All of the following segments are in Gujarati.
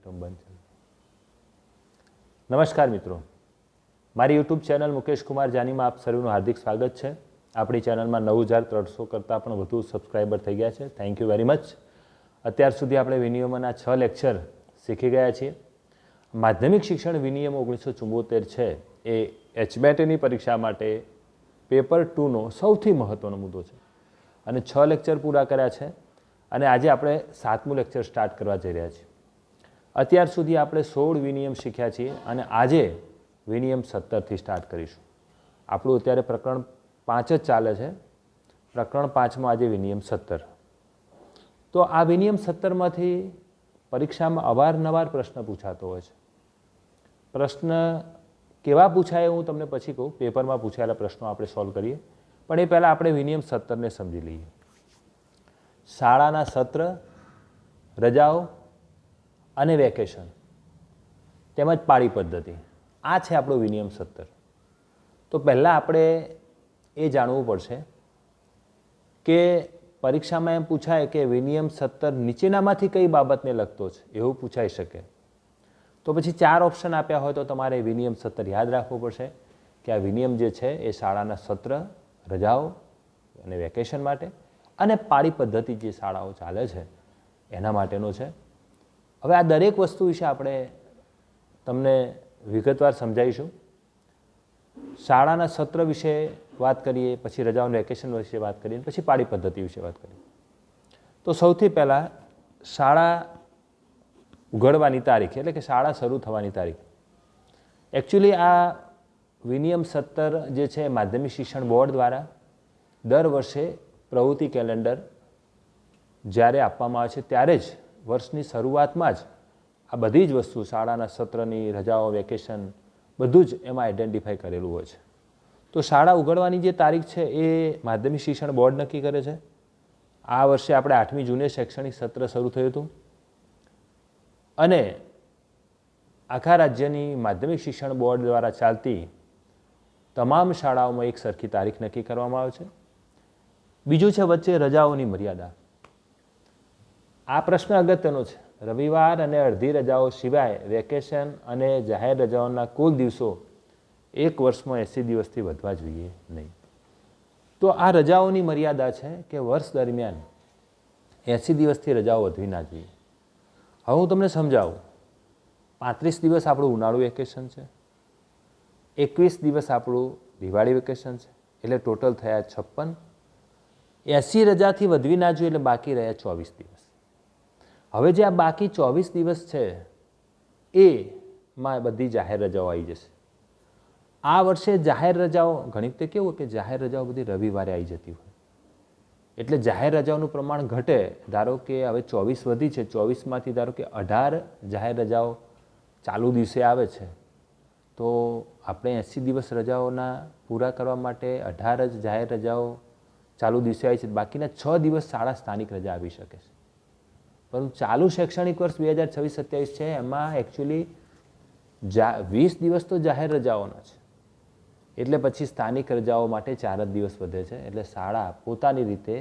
કાર્યક્રમ બંધ છે. નમસ્કાર મિત્રો, મારી યુટ્યુબ ચેનલ મુકેશ કુમાર જાનીમાં આપ સર્વનું હાર્દિક સ્વાગત છે. આપણી ચેનલમાં 9300 કરતાં પણ વધુ સબસ્ક્રાઈબર થઈ ગયા છે. Thank you very much. અત્યાર સુધી આપણે વિનિયમોના 6 લેક્ચર શીખી ગયા છીએ. માધ્યમિક શિક્ષણ વિનિયમ 1974 છે એ HBATની પરીક્ષા માટે પેપર 2નો સૌથી મહત્ત્વનો મુદ્દો છે અને 6 લેક્ચર પૂરા કર્યા છે અને આજે આપણે 7મું લેક્ચર સ્ટાર્ટ કરવા જઈ રહ્યા છીએ. અત્યાર સુધી આપણે 16 વિનિયમ શીખ્યા છીએ અને આજે વિનિયમ 17થી સ્ટાર્ટ કરીશું. આપણું અત્યારે પ્રકરણ 5 જ ચાલે છે. પ્રકરણ 5માં આજે વિનિયમ 17. તો આ વિનિયમ 17માંથી પરીક્ષામાં અવારનવાર પ્રશ્ન પૂછાતો હોય છે. પ્રશ્ન કેવા પૂછાય હું તમને પછી કહું. પેપરમાં પૂછાયેલા પ્રશ્નો આપણે સોલ્વ કરીએ, પણ એ પહેલાં આપણે વિનિયમ 17ને સમજી લઈએ. શાળાના સત્ર, રજાઓ અને વેકેશન તેમજ પાળી પદ્ધતિ, આ છે આપણો વિનિયમ 17. તો પહેલાં આપણે એ જાણવું પડશે કે પરીક્ષામાં એમ પૂછાય કે વિનિયમ 17 નીચેનામાંથી કઈ બાબતને લગતો છે, એવું પૂછાઈ શકે. તો પછી 4 ઓપ્શન આપ્યા હોય તો તમારે વિનિયમ 17 યાદ રાખવું પડશે કે આ વિનિયમ જે છે એ શાળાના સત્ર, રજાઓ અને વેકેશન માટે અને પાળી પદ્ધતિ જે શાળાઓ ચાલે છે એના માટેનો છે. હવે આ દરેક વસ્તુ વિશે આપણે તમને વિગતવાર સમજાવીશું. શાળાના સત્ર વિશે વાત કરીએ, પછી રજાઓ વેકેશન વિશે વાત કરીએ, પછી પાળી પદ્ધતિ વિશે વાત કરીએ. તો સૌથી પહેલાં શાળા ઉઘડવાની તારીખ, એટલે કે શાળા શરૂ થવાની તારીખ. એકચ્યુઅલી આ વિનિયમ 17 જે છે માધ્યમિક શિક્ષણ બોર્ડ દ્વારા દર વર્ષે પ્રવૃત્તિ કેલેન્ડર જ્યારે આપવામાં આવે છે ત્યારે જ વર્ષની શરૂઆતમાં જ આ બધી જ વસ્તુ શાળાના સત્રની, રજાઓ, વેકેશન બધું જ એમાં આઈડેન્ટિફાઈ કરેલું હોય છે. તો શાળા ઉઘડવાની જે તારીખ છે એ માધ્યમિક શિક્ષણ બોર્ડ નક્કી કરે છે. આ વર્ષે આપણે 8મી જૂને શૈક્ષણિક સત્ર શરૂ થયું હતું અને આખા રાજ્યની માધ્યમિક શિક્ષણ બોર્ડ દ્વારા ચાલતી તમામ શાળાઓમાં એક સરખી તારીખ નક્કી કરવામાં આવે છે. બીજું છે વચ્ચે રજાઓની મર્યાદા. આ પ્રશ્ન અગત્યનો છે. રવિવાર અને અડધી રજાઓ સિવાય વેકેશન અને જાહેર રજાઓના કુલ દિવસો એક વર્ષમાં 80 દિવસથી વધવા જોઈએ નહીં. તો આ રજાઓની મર્યાદા છે કે વર્ષ દરમિયાન 80 દિવસથી રજાઓ વધવી ના જોઈએ. હવે હું તમને સમજાવું. 35 દિવસ આપણું ઉનાળુ વેકેશન છે, 21 દિવસ આપણું દિવાળી વેકેશન છે, એટલે ટોટલ થયા 56. 80 રજાથી વધવી ના જોઈએ એટલે બાકી રહ્યા 24 દિવસ. હવે જે આ બાકી 24 દિવસ છે એમાં બધી જાહેર રજાઓ આવી જશે. આ વર્ષે જાહેર રજાઓ ઘણી વખતે કેવું કે જાહેર રજાઓ બધી રવિવારે આવી જતી હોય એટલે જાહેર રજાઓનું પ્રમાણ ઘટે. ધારો કે હવે 24 વધી છે, 24માંથી ધારો કે 18 જાહેર રજાઓ ચાલુ દિવસે આવે છે, તો આપણે 80 દિવસ રજાઓના પૂરા કરવા માટે 18 જ જાહેર રજાઓ ચાલુ દિવસે આવી છે. બાકીના 6 દિવસ શાળા સ્થાનિક રજા આવી શકે છે. પરંતુ ચાલુ શૈક્ષણિક વર્ષ 2026-27 છે એમાં એકચ્યુઅલી 20 દિવસ તો જાહેર રજાઓના છે, એટલે પછી સ્થાનિક રજાઓ માટે 4 જ દિવસ વધે છે. એટલે શાળા પોતાની રીતે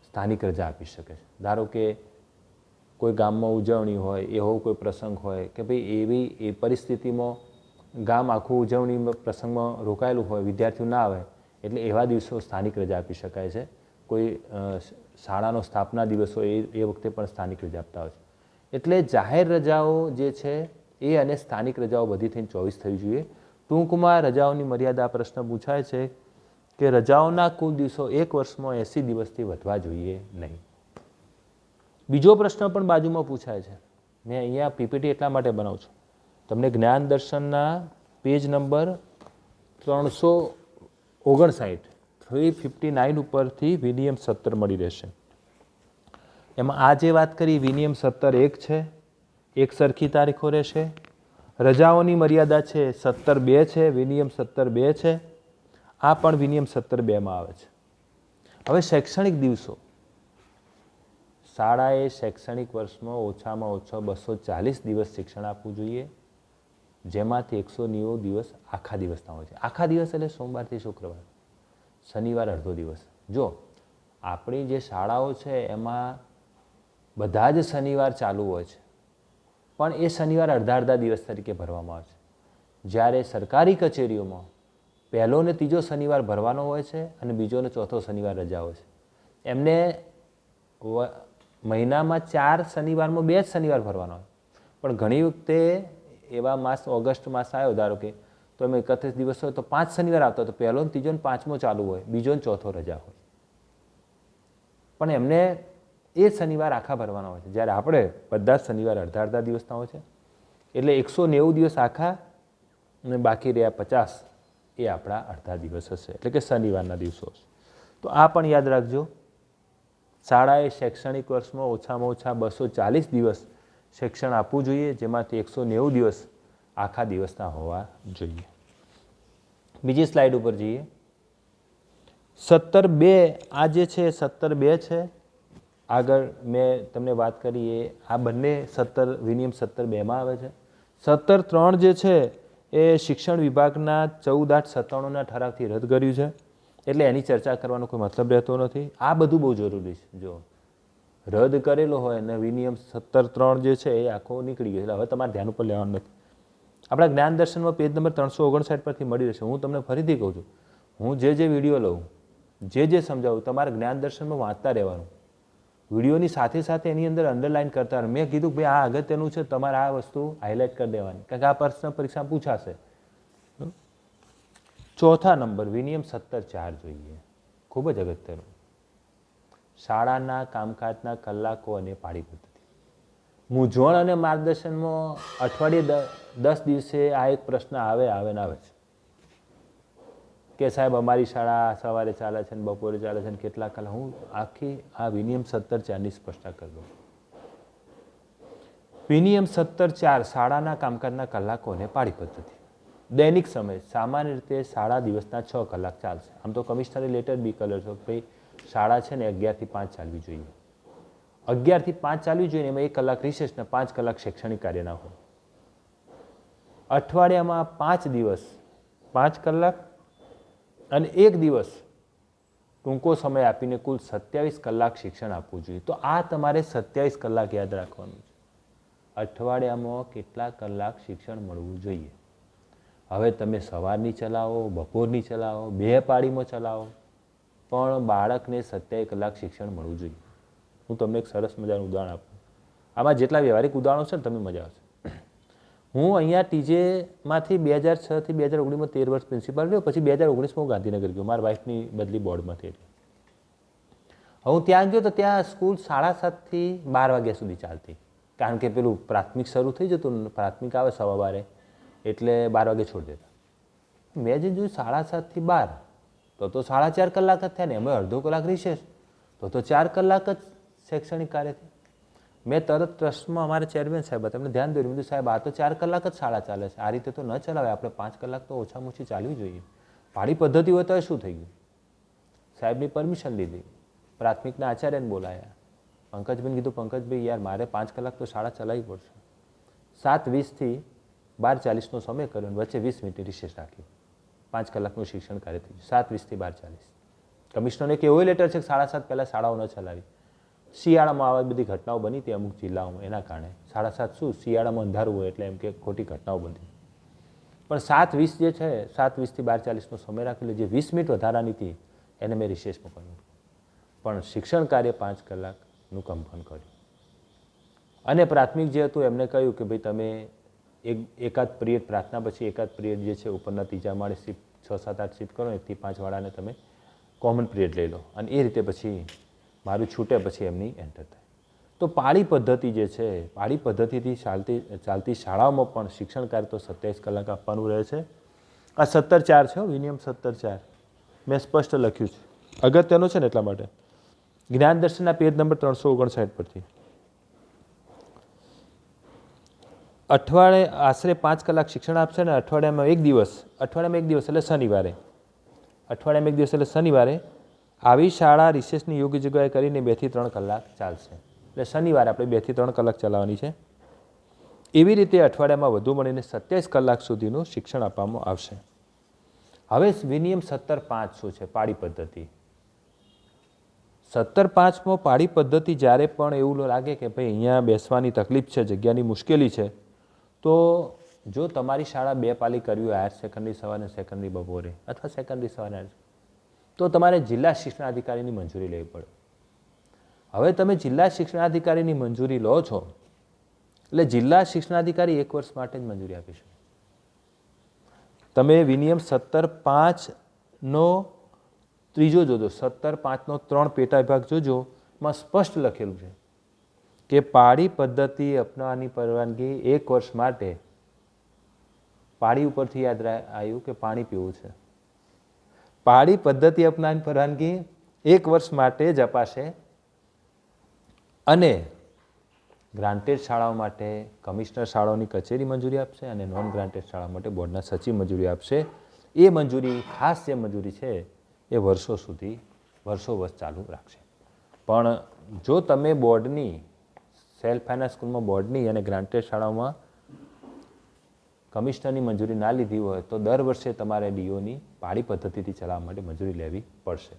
સ્થાનિક રજા આપી શકે છે. ધારો કે કોઈ ગામમાં ઉજવણી હોય, એવો કોઈ પ્રસંગ હોય કે ભાઈ એવી એ પરિસ્થિતિમાં ગામ આખું ઉજવણી પ્રસંગમાં રોકાયેલું હોય, વિદ્યાર્થીઓ ના આવે, એટલે એવા દિવસો સ્થાનિક રજા આપી શકાય છે. કોઈ શાળાનો સ્થાપના દિવસ હોય એ વખતે પણ સ્થાનિક રજા આપતા હોય છે. એટલે જાહેર રજાઓ જે છે એ અને સ્થાનિક રજાઓ બધી થઈને 24 થવી જોઈએ. ટૂંકમાં રજાઓની મર્યાદા પ્રશ્ન પૂછાય છે કે રજાઓના કુલ દિવસો એક વર્ષમાં 80 દિવસથી વધવા જોઈએ નહીં. બીજો પ્રશ્ન પણ બાજુમાં પૂછાય છે. મેં અહીંયા પીપીટી એટલા માટે બનાવું છું, તમને જ્ઞાન દર્શનના પેજ નંબર 359 ઉપરથી વિનિયમ 17 મળી રહેશે. એમાં આ જે વાત કરી વિનિયમ 17(1) છે, એક સરખી તારીખો રહેશે. રજાઓની મર્યાદા છે 17(2) છે, વિનિયમ 17(2) છે. આ પણ વિનિયમ 17(2)માં આવે છે. હવે શૈક્ષણિક દિવસો. શાળાએ શૈક્ષણિક વર્ષમાં ઓછામાં ઓછો 240 દિવસ શિક્ષણ આપવું જોઈએ, જેમાંથી 190 દિવસ આખા દિવસના હોય છે. આખા દિવસ એટલે સોમવારથી શુક્રવાર, શનિવાર અડધો દિવસ. જો આપણી જે શાળાઓ છે એમાં બધા જ શનિવાર ચાલુ હોય છે, પણ એ શનિવાર અડધા અડધા દિવસ તરીકે ભરવામાં આવે છે. જ્યારે સરકારી કચેરીઓમાં પહેલો ને ત્રીજો શનિવાર ભરવાનો હોય છે અને બીજો ને ચોથો શનિવાર રજા હોય છે. એમને મહિનામાં 4 શનિવારમાં 2 જ શનિવાર ભરવાનો હોય. પણ ઘણી વખતે એવા માસ, ઓગસ્ટ માસ આવ્યો ધારો કે, તો એમ 31 દિવસ હોય તો 5 શનિવાર આવતા, તો પહેલો ને ત્રીજો ને પાંચમો ચાલુ હોય, બીજો ને ચોથો રજા હોય. પણ એમને એ શનિવાર આખા ભરવાના હોય છે, જ્યારે આપણે બધા જ શનિવાર અડધા અડધા દિવસના હોય છે. એટલે 190 દિવસ આખા અને બાકી રહ્યા 50 એ આપણા અડધા દિવસ હશે, એટલે કે શનિવારના દિવસો હશે. તો આ પણ યાદ રાખજો. શાળાએ શૈક્ષણિક વર્ષમાં ઓછામાં ઓછા 240 દિવસ શિક્ષણ આપવું જોઈએ, જેમાંથી 190 દિવસ આખા દિવસના હોવા જોઈએ. બીજી સ્લાઇડ ઉપર જઈએ. 17(2) આ જે છે 17(2) છે. આગળ મેં તમને વાત કરી એ આ બંને વિનિયમ 17(2) આવે છે. 17(3) જે છે એ શિક્ષણ વિભાગના 14/8/97ના ઠરાવથી રદ કર્યું છે, એટલે એની ચર્ચા કરવાનો કોઈ મતલબ રહેતો નથી. આ બધું બહુ જરૂરી છે. જો રદ કરેલો હોય અને વિનિયમ 17(3) જે છે એ આખો નીકળી ગયો, એટલે હવે તમારે ધ્યાન ઉપર લેવાનું નથી. આપણા જ્ઞાન દર્શનમાં પેજ નંબર 359 પરથી મળી રહેશે. હું તમને ફરીથી કહું છું, હું જે વિડીયો લઉં, જે સમજાવું, તમારે જ્ઞાન દર્શનમાં વાંચતા રહેવાનું. વિડીયોની સાથે સાથે એની અંદર અંડરલાઇન કરતા રહે. મેં કીધું ભાઈ આ અગત્યનું છે, તમારે આ વસ્તુ હાઇલાઇટ કરી દેવાની, કારણ કે આ પ્રશ્ન પરીક્ષા પૂછાશે. ચોથા નંબર વિનિયમ 17(4) જોઈએ, ખૂબ જ અગત્યનું. શાળાના કામકાજના કલાકો અને પાળી પદ્ધતિ. મૂંઝવણ અને માર્ગદર્શનમાં અઠવાડિયે 10 દિવસે આ એક પ્રશ્ન આવે છે કે સાહેબ અમારી શાળા સવારે ચાલે છે ને બપોરે ચાલે છે ને કેટલા કલાક. હું આખી આ વિનિયમ 17(4)ની સ્પષ્ટતા કરી દઉં. વિનિયમ 17(4) શાળાના કામકાજના કલાકો અને પાળી પદ્ધતિ. દૈનિક સમય સામાન્ય રીતે શાળા દિવસના 6 કલાક ચાલશે. આમ તો કમિશનરી લેટર બી કલર છે ભાઈ શાળા છે ને 11 થી 5 ચાલવી જોઈએ. 11 થી 5 ચાલવી જોઈએ, એમાં 1 કલાક રિસેસ ને 5 કલાક શૈક્ષણિક કાર્યના હોય. અઠવાડિયામાં 5 દિવસ 5 કલાક અને 1 દિવસ ટૂંકો સમય આપીને કુલ 27 કલાક શિક્ષણ આપવું જોઈએ. તો આ તમારે 27 કલાક યાદ રાખવાનું છે. અઠવાડિયામાં કેટલા કલાક શિક્ષણ મળવું જોઈએ. હવે તમે સવારની ચલાવો, બપોરની ચલાવો, 2 પાળીમાં ચલાવો, પણ બાળકને 27 કલાક શિક્ષણ મળવું જોઈએ. હું તમને એક સરસ મજાનું ઉદાહરણ આપું. આમાં જેટલા વ્યવહારિક ઉદાહરણો છે ને તમે મજા આવશે. હું અહીંયા ટીજેમાંથી 2006 થી 2019માં 13 વર્ષ પ્રિન્સિપાલ રહ્યો. પછી 2019માં હું ગાંધીનગર ગયો, મારા વાઇફની બદલી બોર્ડમાંથી. હું ત્યાં ગયો તો ત્યાં સ્કૂલ 7:30 થી 12 વાગ્યા સુધી ચાલતી, કારણ કે પેલું પ્રાથમિક શરૂ થઈ જતું, પ્રાથમિક આવે 12:15, એટલે 12 વાગે છોડી દેતા. મેં જે જોયું 7:30 થી 12, તો 4.5 કલાક જ થયા ને, એમાં અડધો કલાક રિસેસ, તો 4 કલાક જ શૈક્ષણિક કાર્ય થયું. મેં તરત ટ્રસ્ટમાં અમારા ચેરમેન સાહેબ હતા, એમને ધ્યાન દોર્યું. મેં સાહેબ આ તો 4 કલાક જ શાળા ચાલે છે, આ રીતે તો ન ચલાવે, આપણે 5 કલાક તો ઓછામાં ઓછી ચાલવી જોઈએ. પાળી પદ્ધતિ હોય તો શું થઈ ગયું. સાહેબની પરમિશન લીધી, પ્રાથમિકના આચાર્યને બોલાયા. પંકજભાઈને કીધું, પંકજભાઈ યાર મારે 5 કલાક તો શાળા ચલાવવી પડશે. 7:20 થી 12:40નો સમય કર્યો અને વચ્ચે 20 મિનિટ રિસેસ રાખી. 5 કલાકનું શિક્ષણ કાર્ય થઈ ગયું. 7:20 થી 12:40. કમિશનરને એક એવો લેટર છે કે 7:30 પહેલાં શાળાઓ ન ચલાવી. શિયાળામાં આવા બધી ઘટનાઓ બની હતી અમુક જિલ્લાઓમાં, એના કારણે 7:30 શું શિયાળામાં અંધારું હોય એટલે એમ કે ખોટી ઘટનાઓ બની. પણ 7:20 જે છે, 7:20 થી 12:40નો સમય રાખેલો, જે 20 મિનિટ વધારાની હતી એને મેં રિસેસમાં કર્યું. પણ શિક્ષણ કાર્ય 5 કલાકનું કંપન કર્યું. અને પ્રાથમિક જે હતું એમને કહ્યું કે ભાઈ તમે એકાદ પિરિયડ પ્રાર્થના પછી એકાદ પિરિયડ જે છે ઉપરના ત્રીજા માળે શિફ્ટ 6, 7, 8 શિફ્ટ કરો, 1 થી 5 વાળાને તમે કોમન પિરિયડ લઈ લો, અને એ રીતે પછી મારું છૂટે પછી એમની એન્ટર થાય. તો પાળી પદ્ધતિ જે છે, પાળી પદ્ધતિથી ચાલતી શાળાઓમાં પણ શિક્ષણ કાર્ય તો 27 કલાક આપવાનું રહે છે. આ 17(4) છે, વિનિયમ 17(4) મેં સ્પષ્ટ લખ્યું છે, અગત્યનું છે ને એટલા માટે. જ્ઞાન દર્શનના પેજ નંબર 359 પરથી. અઠવાડિયે આશરે 5 કલાક શિક્ષણ આપશે ને અઠવાડિયામાં 1 દિવસ એટલે શનિવારે, અઠવાડિયામાં 1 દિવસ એટલે શનિવારે આવી શાળા રિસેસની યોગ્ય જગ્યાએ કરીને 2 થી 3 કલાક ચાલશે. એટલે શનિવારે આપણે 2 થી 3 કલાક ચલાવવાની છે. એવી રીતે અઠવાડિયામાં વધુ મળીને 27 કલાક સુધીનું શિક્ષણ આપવામાં આવશે. હવે વિનિયમ 17(5) શું છે? પાળી પદ્ધતિ. 17.5માં પાળી પદ્ધતિ જ્યારે પણ એવું લાગે કે ભાઈ અહીંયા બેસવાની તકલીફ છે, જગ્યાની મુશ્કેલી છે, તો જો તમારી શાળા 2 પાળી કરવી હોય, હાયર સેકન્ડરી સવારે, સેકન્ડરી બપોરે અથવા સેકન્ડરી સવારે, તો તમારે જિલ્લા શિક્ષણાધિકારીની મંજૂરી લેવી પડે. હવે તમે જિલ્લા શિક્ષણાધિકારીની મંજૂરી લો છો એટલે જિલ્લા શિક્ષણાધિકારી 1 વર્ષ માટે જ મંજૂરી આપી શકે. તમે વિનિયમ 17.5નો ત્રીજો જોજો, 17.5નો 3 પેટા વિભાગ જોજો, એમાં સ્પષ્ટ લખેલું છે કે પાળી પદ્ધતિ અપનાવવાની પરવાનગી 1 વર્ષ માટે. પાળી ઉપરથી યાદ આવ્યું કે પાણી પીવું છે. પાળી પદ્ધતિ અપનાવવાની પરવાનગી 1 વર્ષ માટે જ અપાશે અને ગ્રાન્ટેડ શાળાઓ માટે કમિશનર શાળાઓની કચેરી મંજૂરી આપશે અને નોન ગ્રાન્ટેડ શાળા માટે બોર્ડના સચિવ મંજૂરી આપશે. એ મંજૂરી, ખાસ જે મંજૂરી છે એ વર્ષો સુધી, વર્ષો વર્ષ ચાલુ રાખશે. પણ જો તમે બોર્ડની, સેલ્ફ ફાઇનાન્સ સ્કૂલમાં બોર્ડની અને ગ્રાન્ટેડ શાળાઓમાં કમિશનરની મંજૂરી ના લીધી હોય તો દર વર્ષે તમારે ડીઓની પાળી પદ્ધતિથી ચલાવવા માટે મંજૂરી લેવી પડશે.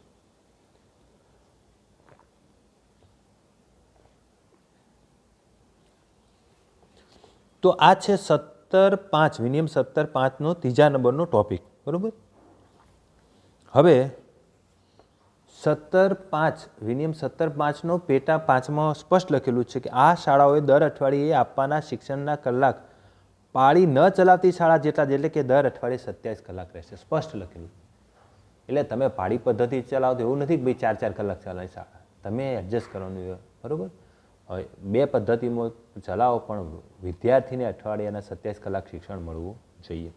તો આ છે 17.5, વિનિયમ 17.5નો 3જા નંબરનો ટોપિક, બરાબર. હવે 17.5, વિનિયમ 17.5નો પેટા 5માં સ્પષ્ટ લખેલું છે કે આ શાળાઓએ દર અઠવાડિયે આપવાના શિક્ષણના કલાક પાળી ન ચલાવતી શાળા જેટલા, એટલે કે દર અઠવાડિયે 27 કલાક રહેશે, સ્પષ્ટ લખેલું. એટલે તમે પાળી પદ્ધતિ ચલાવો તો એવું નથી કે ભાઈ 4-4 કલાક ચલાવે શાળા, તમે એડજસ્ટ કરવાનું, બરાબર. હવે 2 પદ્ધતિમાં ચલાવો પણ વિદ્યાર્થીને અઠવાડિયાના 27 કલાક શિક્ષણ મળવું જોઈએ.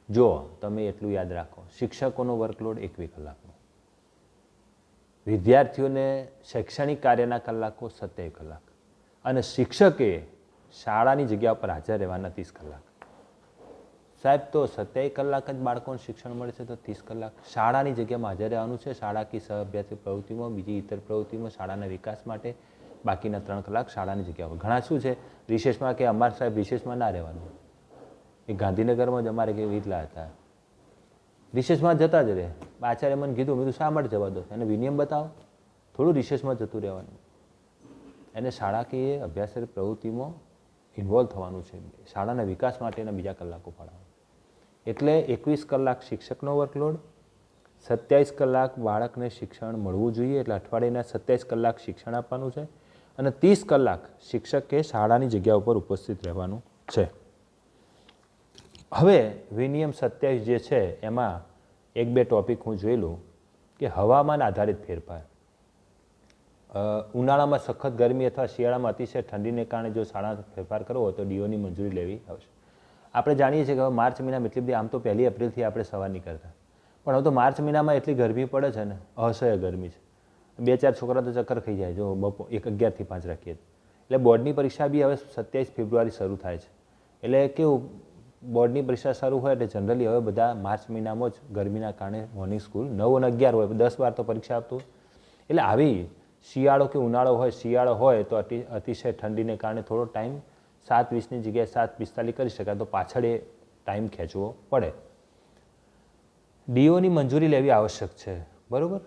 જો તમે એટલું યાદ રાખો, શિક્ષકોનો વર્કલોડ 21 કલાકનો, વિદ્યાર્થીઓને શૈક્ષણિક કાર્યના કલાકો 27 કલાક અને શિક્ષકે શાળાની જગ્યા પર હાજર રહેવાના 30 કલાક. સાહેબ, તો 27 કલાક જ બાળકોને શિક્ષણ મળે છે, તો 30 કલાક શાળાની જગ્યામાં હાજર રહેવાનું છે. શાળાકીય સહઅભ્યાસી પ્રવૃત્તિમાં, બીજી ઇતર પ્રવૃત્તિમાં, શાળાના વિકાસ માટે બાકીના 3 કલાક શાળાની જગ્યા પર. ઘણા શું છે રિસેસમાં કે અમારે સાહેબ રિસેસમાં ના રહેવાનું. એ ગાંધીનગરમાં જ અમારે કેવી રીતલા હતા, રિસેસમાં જતા જ રહે. આચાર્ય મને કીધું, મેં શા માટે જવા દો, એને વિનિયમ બતાવો, થોડું રિસેસમાં જતું રહેવાનું. એને શાળાકીય અભ્યાસ પ્રવૃત્તિમાં ઇન્વોલ્વ થવાનું છે, શાળાના વિકાસ માટેના બીજા કલાકો ફાળવવા. એટલે 21 કલાક શિક્ષકનો વર્કલોડ, 27 કલાક બાળકને શિક્ષણ મળવું જોઈએ, એટલે અઠવાડિયાના 27 કલાક શિક્ષણ આપવાનું છે અને 30 કલાક શિક્ષકે શાળાની જગ્યા ઉપર ઉપસ્થિત રહેવાનું છે. હવે વિનિયમ 27 જે છે એમાં 1-2 ટોપિક હું જોઈ લઉં કે હવામાન આધારિત ફેરફાર. ઉનાળામાં સખત ગરમી અથવા શિયાળામાં અતિશય ઠંડીને કારણે જો શાળા ફેરફાર કરવો હોય તો ડીઓની મંજૂરી લેવી આવશે. આપણે જાણીએ છીએ કે હવે માર્ચ મહિનામાં એટલી બધી, આમ તો 1 એપ્રિલથી આપણે સવાર નીકળતા, પણ હવે તો માર્ચ મહિનામાં એટલી ગરમી પડે છે ને, અસહ્ય ગરમી છે. 2-4 છોકરા તો ચક્કર ખાઈ જાય જો 11 થી 5 રાખીએ. એટલે બોર્ડની પરીક્ષા બી હવે 27 ફેબ્રુઆરી શરૂ થાય છે. એટલે કેવું, બોર્ડની પરીક્ષા શરૂ હોય એટલે જનરલી હવે બધા માર્ચ મહિનામાં જ ગરમીના કારણે મોર્નિંગ સ્કૂલ 9 અને 11 હોય, 10-12 તો પરીક્ષા આપતું હોય. એટલે આવી શિયાળો કે ઉનાળો હોય, શિયાળો હોય તો અતિશય ઠંડીને કારણે થોડો ટાઈમ 7:20ની જગ્યાએ 7:45 કરી શકાય, તો પાછળ એ ટાઈમ ખેંચવો પડે. ડીઓની મંજૂરી લેવી આવશ્યક છે, બરાબર.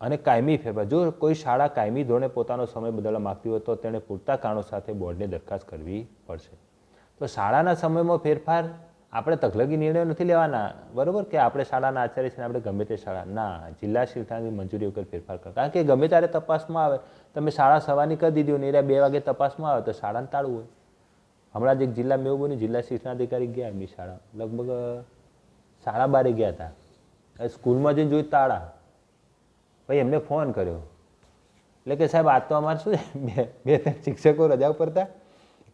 અને કાયમી ફેરફાર, જો કોઈ શાળા કાયમી ધોરણે પોતાનો સમય બદલવા માગતી હોય તો તેણે પૂરતા કારણો સાથે બોર્ડને દરખાસ્ત કરવી પડશે. તો શાળાના સમયમાં ફેરફાર આપણે તકલગી નિર્ણયો નથી લેવાના, બરાબર, કે આપણે શાળાના આચાર્ય છે આપણે ગમે તે શાળા, ના, જિલ્લા શિક્ષણની મંજૂરી વગર ફેરફાર કરો. કારણ કે ગમે ત્યારે તપાસમાં આવે, તમે શાળા સવારની કરી દીધી હોય ને 2 વાગે તપાસમાં આવે તો શાળાને તાળું હોય. હમણાં જ એક જિલ્લામાં એવું બન્યું, જિલ્લા શિક્ષણાધિકારી ગયા એમની શાળા, લગભગ 12:30 ગયા હતા, સ્કૂલમાં જઈને જોયું તાળા. ભાઈ એમને ફોન કર્યો, એટલે કે સાહેબ આ તો અમારે શું છે, 2-3 શિક્ષકો રજા ઉપર હતા,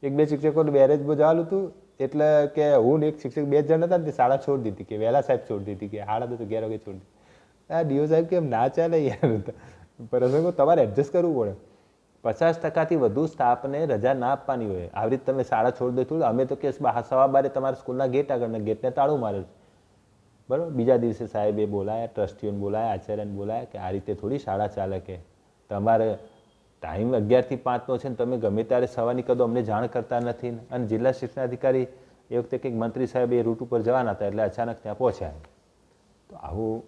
1-2 શિક્ષકોને બેરેજમાં જવાનું હતું, એટલે કે હું ને એક શિક્ષક 2 જણ હતા ને તે શાળા છોડી દીધી, કે વહેલા સાહેબ છોડી દીધી, કે 11:30 તો 11 વાગે છોડી દીધી. આ ડીઓ સાહેબ કેમ ના ચાલે યાર, પ્રસંગો તમારે એડજસ્ટ કરવું પડે. 50%થી વધુ સ્ટાફને રજા ના આપવાની હોય. આવી રીતે તમે શાળા છોડી દો થોડું. અમે તો કે 12:15 તમારા સ્કૂલના ગેટ આગળ, ગેટને તાળું મારે, બરાબર. બીજા દિવસે સાહેબે બોલાયા, ટ્રસ્ટીઓને બોલાયા, આચાર્યને બોલાયા કે આ રીતે થોડી શાળા ચાલે, કે તમારે ટાઈમ 11 થી 5નો છે ને તમે ગમે ત્યારે સવારની કદો અમને જાણ કરતા નથી. અને જિલ્લા શિક્ષણાધિકારી એ વખતે કંઈક મંત્રી સાહેબ એ રૂટ ઉપર જવાના હતા એટલે અચાનક ત્યાં પહોંચ્યા. તો આવું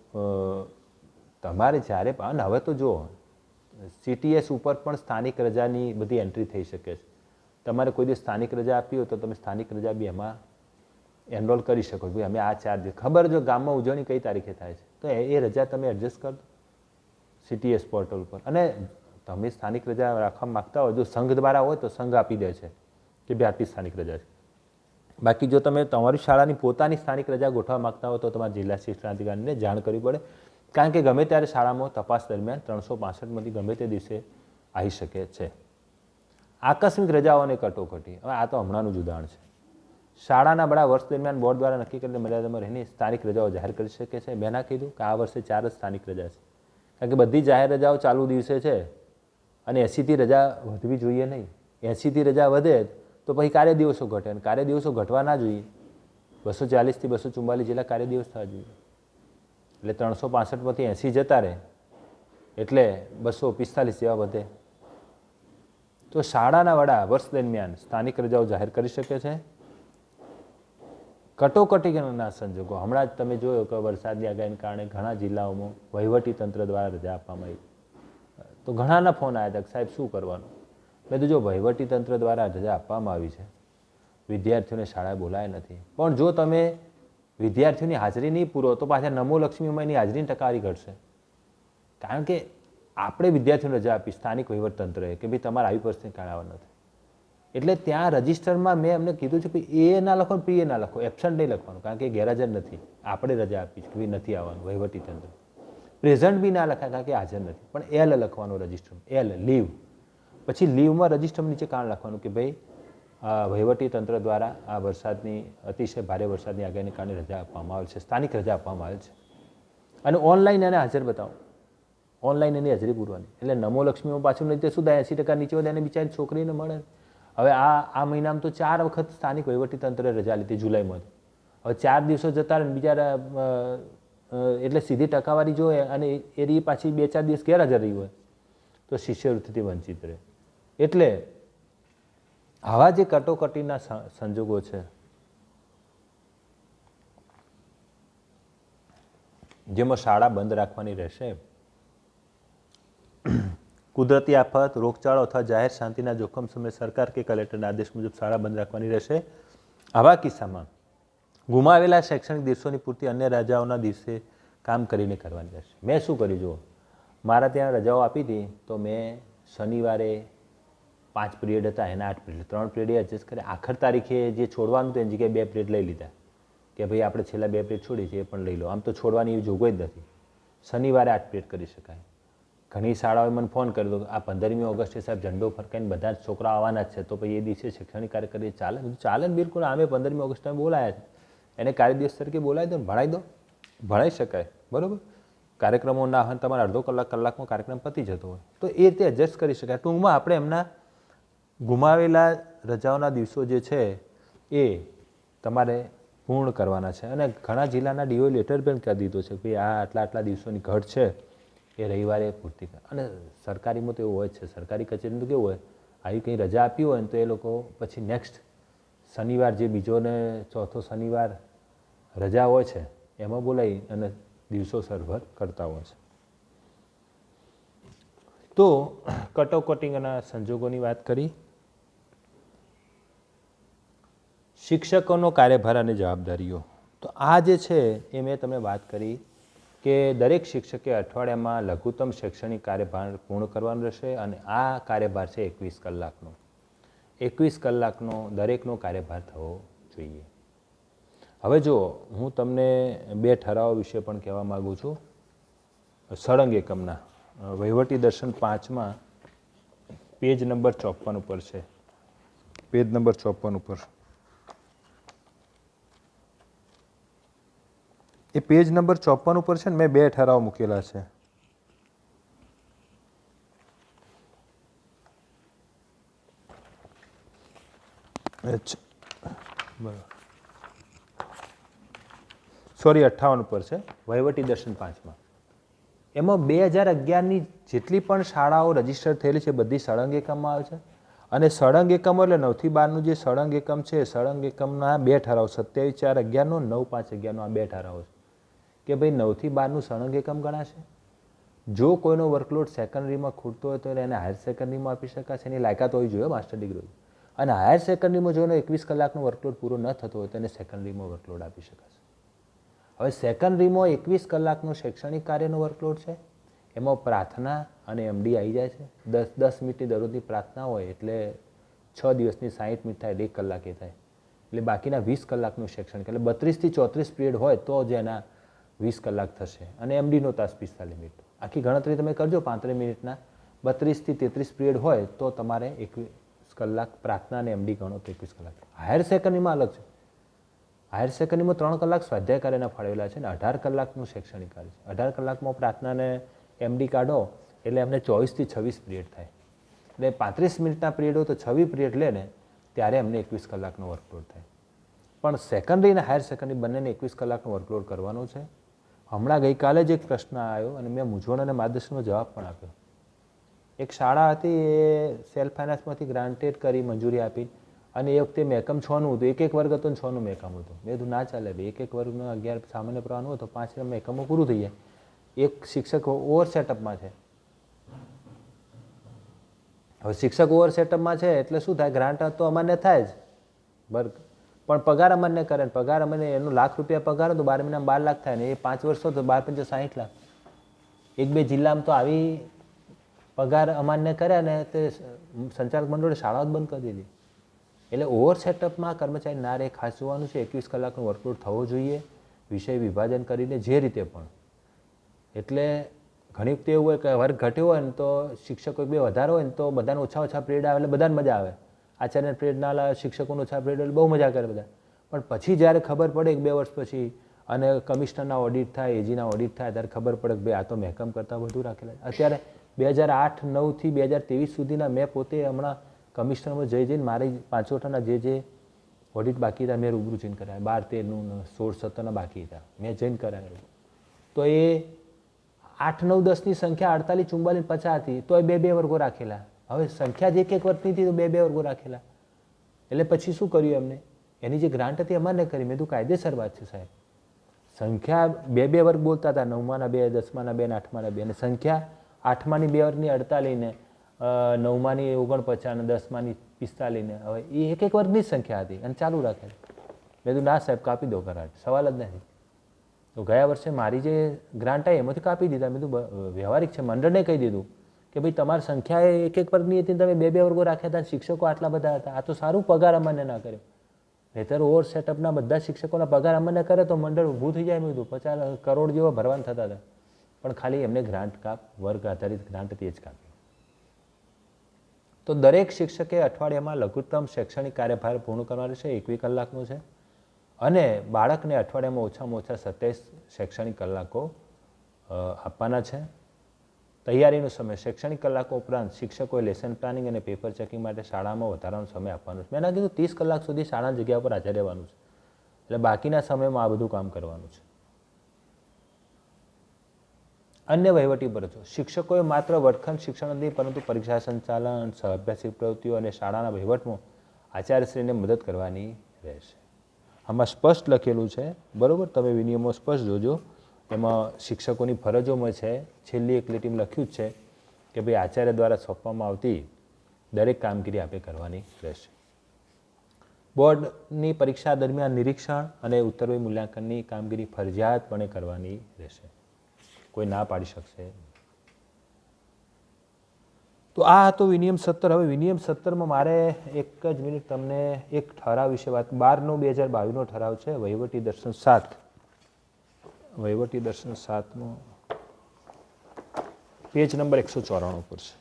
તમારે જ્યારે, અને હવે તો જુઓ CTS ઉપર પણ સ્થાનિક રજાની બધી એન્ટ્રી થઈ શકે છે. તમારે કોઈ દિવસ સ્થાનિક રજા આપી હોય તો તમે સ્થાનિક રજા બી એમાં એનરોલ કરી શકો. ભાઈ અમે આ 4 દિવસ ખબર જો ગામમાં ઉજવણી કઈ તારીખે થાય છે તો એ રજા તમે એડજસ્ટ કરો CTS પોર્ટલ ઉપર. અને તમે સ્થાનિક રજા રાખવા માગતા હોય, જો સંઘ દ્વારા હોય તો સંઘ આપી દે છે કે ભાઈ આટલી સ્થાનિક રજા છે. બાકી જો તમે તમારી શાળાની પોતાની સ્થાનિક રજા ગોઠવવા માગતા હો તો તમારે જિલ્લા શિક્ષણાધિકારીને જાણ કરવી પડે. કારણ કે ગમે ત્યારે શાળામાં તપાસ દરમિયાન 365માંથી ગમે તે દિવસે આવી શકે છે. આકસ્મિક રજાઓની કટોકટી. હવે આ તો હમણાંનું જ ઉદાહરણ છે. શાળાના બડા વર્ષ દરમિયાન બોર્ડ દ્વારા નક્કી કરેલી મર્યાદામાં રહીને સ્થાનિક રજાઓ જાહેર કરી શકે છે. મેં ના કીધું કે આ વર્ષે 4 જ સ્થાનિક રજા છે. કારણ કે બધી જાહેર રજાઓ ચાલુ દિવસે છે અને 80થી રજા વધવી જોઈએ નહીં. 80થી રજા વધે તો પછી કાર્ય દિવસો ઘટે અને કાર્ય દિવસો ઘટવા ના જોઈએ. 240થી 244 જેટલા કાર્ય દિવસ થવા જોઈએ. એટલે 365માંથી 80 જતા રહે એટલે 245 જેવા વધે. તો શાળાના વડા વર્ષ દરમિયાન સ્થાનિક રજાઓ જાહેર કરી શકે છે. કટોકટીના સંજોગો. હમણાં જ તમે જોયો કે વરસાદની આગાહીને કારણે ઘણા જિલ્લાઓમાં વહીવટીતંત્ર દ્વારા રજા આપવામાં આવી. તો ઘણાના ફોન આવ્યા હતા કે સાહેબ શું કરવાનું. મેં તો જો વહીવટીતંત્ર દ્વારા રજા આપવામાં આવી છે, વિદ્યાર્થીઓને શાળાએ બોલાયા નથી, પણ જો તમે વિદ્યાર્થીઓની હાજરી નહીં પૂરો તો પાછા નમો લક્ષ્મીમાં એની હાજરીની ટકાવારી ઘટશે. કારણ કે આપણે વિદ્યાર્થીઓને રજા આપી સ્થાનિક વહીવટતંત્રએ કે ભાઈ તમારે આવી પરિસ્થિતિ કારણે આવવા નથી. એટલે ત્યાં રજિસ્ટરમાં મેં અમને કીધું છે કે એ ના લખો પી એ ના લખો, એબસન્ટ નહીં લખવાનું, કારણ કે ગેરહાજર નથી. આપણે રજા આપી છે કે ભાઈ નથી આવવાનું વહીવટીતંત્ર. પ્રેઝન્ટ બી ના લખાય કારણ કે હાજર નથી, પણ એલ લખવાનું રજિસ્ટર. L leave. પછી લીવમાં રજિસ્ટર નીચે કારણ લખવાનું કે ભાઈ વહીવટીતંત્ર દ્વારા આ વરસાદની અતિશય ભારે વરસાદની આગાહીને કારણે રજા આપવામાં આવેલ છે, સ્થાનિક રજા આપવામાં આવેલ છે. અને ઓનલાઈન એને હાજર બતાવો, ઓનલાઈન એની હાજરી પૂરવાની. એટલે નમો લક્ષ્મીમાં પાછું નહીં તે શું થાય 80% નીચે વધે એને બિચારી છોકરીને મળે. હવે આ મહિનામાં તો 4 વખત સ્થાનિક વહીવટીતંત્રે રજા લીધી જુલાઈમાં. હવે 4 દિવસો જતા રહે બિચારા, એટલે સીધી ટકાવારી જોઈએ અને એ પાછી 2-4 દિવસ ગેરહાજર રહી હોય તો શિષ્યવૃત્તિથી વંચિત રહે. એટલે આવા જે કટોકટીના સંજોગો છે, જેમાં શાળા બંધ રાખવાની રહેશે, કુદરતી આફત, રોગચાળો અથવા જાહેર શાંતિના જોખમ સમયે સરકાર કે કલેક્ટરના આદેશ મુજબ શાળા બંધ રાખવાની રહેશે. આવા કિસ્સામાં ગુમાવેલા શૈક્ષણિક દિવસોની પૂર્તિ અન્ય રજાઓના દિવસે કામ કરીને કરવાની રહેશે. મેં શું કર્યું જુઓ, મારા ત્યાં રજાઓ આપી હતી તો મેં શનિવારે 5 પિરિયડ હતા એના 8 પિરિયડ, 3 પિરિયડ એડજસ્ટ કરી. આખર તારીખે જે છોડવાનું હતું એની જગ્યાએ 2 પિરિયડ લઈ લીધા કે ભાઈ આપણે છેલ્લા 2 પિરિયડ છોડી છે એ પણ લઈ લો. આમ તો છોડવાની એવી જોગવાઈ જ નથી. શનિવારે 8 પિરિયડ કરી શકાય. ઘણી શાળાઓએ મને ફોન કર્યો આ 15મી ઓગસ્ટે સાહેબ ઝંડો ફરકાઈને બધા જ છોકરા આવવાના જ છે તો પછી એ દિવસે શૈક્ષણિક કાર્ય કરીએ ચાલે? ચાલે ને બિલકુલ. આમે 15મી ઓગસ્ટે બોલાયા છે, એને કાર્ય દિવસ તરીકે બોલાવી દો ને ભણાવી દો, ભણાવી શકાય. બરાબર. કાર્યક્રમો ના હોય તમારે અડધો કલાકમાં કાર્યક્રમ પતી જતો હોય તો એ રીતે એડજસ્ટ કરી શકાય. ટૂંકમાં આપણે એમના ગુમાવેલા રજાઓના દિવસો જે છે એ તમારે પૂર્ણ કરવાના છે. અને ઘણા જિલ્લાના ડીઓ લેટર પણ કરી દીધો છે કે આ આટલા દિવસોની ઘટ છે એ રવિવારે પૂર્તિ કરે. અને સરકારીમાં તો એવું હોય છે, સરકારી કચેરીમાં તો કેવું હોય, આવી કંઈ રજા આપી હોય ને તો એ લોકો પછી નેક્સ્ટ શનિવાર જે બીજો ને ચોથો શનિવાર રજા હોય છે એમાં બોલાવી અને દિવસો સરભર કરતા હોય છે. તો કટોકટીના સંજોગોની વાત કરી. શિક્ષકોનો કાર્યભાર અને જવાબદારીઓ. તો આ જે છે એ મેં તમને વાત કરી કે દરેક શિક્ષકે અઠવાડિયામાં લઘુત્તમ શૈક્ષણિક કાર્યભાર પૂર્ણ કરવાનો રહેશે અને આ કાર્યભાર છે 21 કલાકનો. 21 કલાકનો દરેકનો કાર્યભાર થવો જોઈએ. હવે જો હું તમને 2 ઠરાવો વિશે પણ કહેવા માગું છું. સળંગ એકમના વહીવટી દર્શન 5માં પેજ નંબર 54 ઉપર છે. પેજ નંબર 54 ઉપર એ પેજ નંબર 54 ઉપર છે ને મેં 2 ઠરાવ મૂકેલા છે. સોરી 58 ઉપર છે વહીવટી દર્શન 5માં. એમાં 2011ની જેટલી પણ શાળાઓ રજીસ્ટર થયેલી છે બધી સળંગ એકમમાં આવે છે. અને સળંગ એકમો એટલે 9 થી 12નું જે સળંગ એકમ છે સળંગ એકમના 2 ઠરાવ 27/4/11નો 9/5/11નો આ 2 ઠરાવો છે કે ભાઈ 9 થી 12નું સળંગ એકમ ગણાશે જો કોઈનો વર્કલોડ સેકન્ડરીમાં ખૂટતો હોય તો એને હાયર સેકન્ડરીમાં આપી શકાશે, એની લાયકાત હોવી જોઈએ માસ્ટર ડિગ્રી. અને હાયર સેકન્ડરીમાં જો એનો 21 કલાકનો વર્કલોડ પૂરો ન થતો હોય તો એને સેકન્ડરીમાં વર્કલોડ આપી શકાશે. હવે સેકન્ડરીમાં 21 કલાકનો શૈક્ષણિક કાર્યનો વર્કલોડ છે, એમાં પ્રાર્થના અને એમડી આવી જાય છે. 10 મિનિટની દરરોજની પ્રાર્થના હોય એટલે 6 દિવસની 60 મિનિટ થાય, 1 કલાક એ થાય, એટલે બાકીના 20 કલાકનું શૈક્ષણિક, એટલે 32 થી 34 પીરિયડ હોય તો જ એના 20 કલાક થશે. અને એમડીનો તાસ 45 મિનિટ. આખી ગણતરી તમે કરજો 35 મિનિટના, 32 થી 33 પીરિયડ હોય તો તમારે 21 કલાક પ્રાર્થના અને એમડી ગણો તો 21 કલાક. હાયર સેકન્ડરીમાં અલગ છે. હાયર સેકન્ડરીમાં 3 કલાક સ્વાધ્યાય કાર્યના ફાળવેલા છે અને 18 કલાકનું શૈક્ષણિક કાર્ય છે. 18 કલાકમાં પ્રાર્થના અને એમડી કાઢો એટલે એમને 24 થી 26 પીરિયડ થાય. એટલે 35 મિનિટના પીરિયડ હોય તો 26 પીરિયડ લે ને ત્યારે એમને 21 કલાકનો વર્કલોડ થાય. પણ સેકન્ડરી અને હાયર સેકન્ડરી બંનેને 21 કલાકનો વર્કલોડ કરવાનો છે. હમણાં ગઈકાલે જ એક પ્રશ્ન આવ્યો અને મેં મૂંઝવણ અને માર્ગદર્શનનો જવાબ પણ આપ્યો. એક શાળા હતી, એ સેલ્ફ ફાઇનાન્સમાંથી ગ્રાન્ટેડ કરી મંજૂરી આપી અને એ વખતે મહેકમ 6નું હતું, એક વર્ગ હતો ને 6નું મહેકમ હતું. મેં કીધું ના ચાલે ભાઈ, એક વર્ગનો 11 સામાન્ય પ્રવાહનું હતો, 5 મહેકમો પૂરું થઈ જાય. એક શિક્ષક ઓવર સેટઅપમાં છે. હવે શિક્ષક ઓવર સેટઅપમાં છે એટલે શું થાય, ગ્રાન્ટ તો અમાન્ય થાય જ વર્ગ, પણ પગાર અમાન્ય કરે ને પગાર અમને એનો ₹1,00,000 પગાર હતો, 12 મહિનામાં 12 લાખ થાય ને એ 5 વર્ષ તો 12 × 60 લાખ. 1-2 જિલ્લામાં તો આવી પગાર અમાન્ય કર્યા ને તે સંચાલક મંડળે શાળાઓ બંધ કરી દીધી. એટલે ઓવર સેટઅપમાં કર્મચારી ના રહે, ખાસ જોવાનું છે. 21 કલાકનો વર્કલોડ થવો જોઈએ વિષય વિભાજન કરીને જે રીતે પણ. એટલે ઘણી વખતે એવું હોય કે વર્ગ ઘટ્યો હોય ને તો શિક્ષકો 1-2 વધારે હોય ને તો બધાને ઓછા પીરિયડ આવે એટલે બધાને મજા આવે. આચાર્યને પીરિયડ ના લાવે, શિક્ષકોને ઓછા પીરિયડ એટલે બહુ મજા કરે બધા. પણ પછી જ્યારે ખબર પડે 1-2 વર્ષ પછી અને કમિશનરના ઓડિટ થાય, એજીના ઓડિટ થાય ત્યારે ખબર પડે કે ભાઈ આ તો મહેકમ કરતાં વધુ રાખેલા. અત્યારે 2008-9 થી 2023 સુધીના મેં પોતે હમણાં કમિશનરમાં જઈને મારી 5 વર્ષના જે ઓડિટ બાકી હતા મેં રૂબરૂ જઈને કરાયા. 12-13નું 16-17ના બાકી હતા, મેં જઈને કરાયું. તો એ 8, 9, 10ની સંખ્યા 48, 44, 50 હતી તો એ 2-2 વર્ગો રાખેલા. હવે સંખ્યા જ 1-1 વર્ગની હતી તો 2-2 વર્ગો રાખેલા. એટલે પછી શું કર્યું એમને, એની જે ગ્રાન્ટ હતી અમારે કરી. મેં કીધું કાયદેસર વાત છે સાહેબ, સંખ્યા 2-2 વર્ગ બોલતા હતા, 9માના 2, 10માના 2 ને 8માના 2, અને સંખ્યા 8માની 2 વર્ગની 48 ને 9માની 49 ને 10માની 45 ને, હવે એ 1-1 વર્ગની જ સંખ્યા હતી અને ચાલુ રાખે. મેં કીધું ના સાહેબ કાપી દો ગ્રાન્ટ, સવાલ જ નથી. તો ગયા વર્ષે મારી જે ગ્રાન્ટ આવી એમાંથી કાપી દીધા. મેં કીધું વ્યવહારિક છે, મંડળને કહી દીધું કે ભાઈ તમારી સંખ્યા 1-1 વર્ગની હતી, તમે 2-2 વર્ગો રાખ્યા હતા, શિક્ષકો આટલા બધા હતા, આ તો સારું પગાર અમાન્ય ના કર્યો. નહીંતર ઓવર સેટઅપના બધા શિક્ષકોના પગાર અમાન્ય કરે તો મંડળ ઊભું થઈ જાય. મેં કીધું 50 કરોડ જેવા ભરવાના થતા હતા, પણ ખાલી એમને ગ્રાન્ટ કાપ, વર્ગ આધારિત ગ્રાન્ટ હતી એ જ કાપી. તો દરેક શિક્ષકે અઠવાડિયામાં લઘુત્તમ શૈક્ષણિક કાર્યભાર પૂર્ણ કરવાનો છે, 21 કલાકનું છે. અને બાળકને અઠવાડિયામાં ઓછામાં ઓછા 27 શૈક્ષણિક કલાકો આપવાના છે. તૈયારીનો સમય, શૈક્ષણિક કલાકો ઉપરાંત શિક્ષકોએ લેસન પ્લાનિંગ અને પેપર ચેકિંગ માટે શાળામાં વધારાનો સમય આપવાનો છે. મેં ના કીધું 30 કલાક સુધી શાળાની જગ્યા પર હાજર રહેવાનું છે, એટલે બાકીના સમયમાં આ બધું કામ કરવાનું છે. અન્ય વહીવટી ફરજો, શિક્ષકોએ માત્ર વર્ગખંડ શિક્ષણ નહીં પરંતુ પરીક્ષા સંચાલન, સહઅભ્યાસિક પ્રવૃત્તિઓ અને શાળાના વહીવટમાં આચાર્યશ્રીને મદદ કરવાની રહેશે. આમાં સ્પષ્ટ લખેલું છે, બરાબર, તમે વિનિયમો સ્પષ્ટ જોજો. એમાં શિક્ષકોની ફરજોમાં છે છેલ્લી એક લીટીમાં લખ્યું જ છે કે ભાઈ આચાર્ય દ્વારા સોંપવામાં આવતી દરેક કામગીરી આપણે કરવાની રહેશે. બોર્ડની પરીક્ષા દરમિયાન નિરીક્ષણ અને ઉત્તરવહી મૂલ્યાંકનની કામગીરી ફરજિયાતપણે કરવાની રહેશે, કોઈ ના પાડી શકશે. તો આ હતો વિનિયમ 17. હવે વિનિયમ 17માં મારે એક જ મિનિટ તમને એક ઠરાવ વિશે વાત, 12/9/2022નો ઠરાવ છે, વહીવટી દર્શન 7. વહીવટી દર્શન 7નો પેજ નંબર 194 પર છે.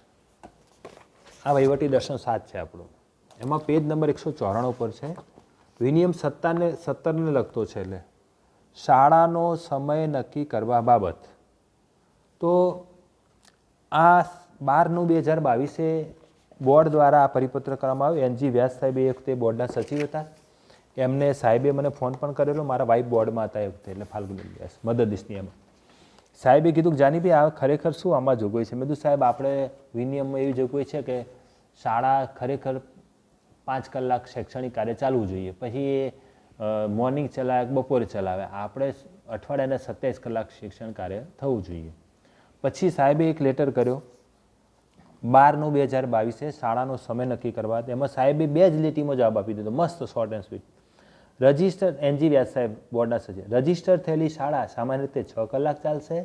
આ વહીવટી દર્શન 7 છે આપણું, એમાં પેજ નંબર 194 પર છે. વિનિયમ 17ને લગતો છે, એટલે શાળાનો સમય નક્કી કરવા બાબત. તો આ 12/9/2022 બોર્ડ દ્વારા આ પરિપત્ર કરવામાં આવ્યો. એનજી વ્યાસ સાહેબ એ વખતે બોર્ડના સચિવ હતા. એમને સાહેબે મને ફોન પણ કરેલો, મારા વાઇફ બોર્ડમાં હતા એ વખતે, એટલે ફાલ્ગુની વ્યાસ મદદનીશની. એમાં સાહેબે કીધું કે જાનીભાઈ આ ખરેખર શું આમાં જોગવાઈ છે? મેં કીધું સાહેબ આપણે વિનિયમમાં એવી જોગવાઈ છે કે શાળા ખરેખર 5 કલાક શૈક્ષણિક કાર્ય ચાલવું જોઈએ, પછી એ મોર્નિંગ ચલાવે બપોરે ચલાવે, આપણે અઠવાડિયાના 27 કલાક શિક્ષણ કાર્ય થવું જોઈએ. પછી સાહેબે એક લેટર કર્યો 12/9/2022 શાળાનો સમય નક્કી કરવા. તેમાં સાહેબે 2 જ લીટીમાં જવાબ આપી દીધો, મસ્ત short and sweet. Registrar N G Vyas સાહેબ બોર્ડના સચિવ, રજિસ્ટર થયેલી શાળા સામાન્ય રીતે 6 કલાક ચાલશે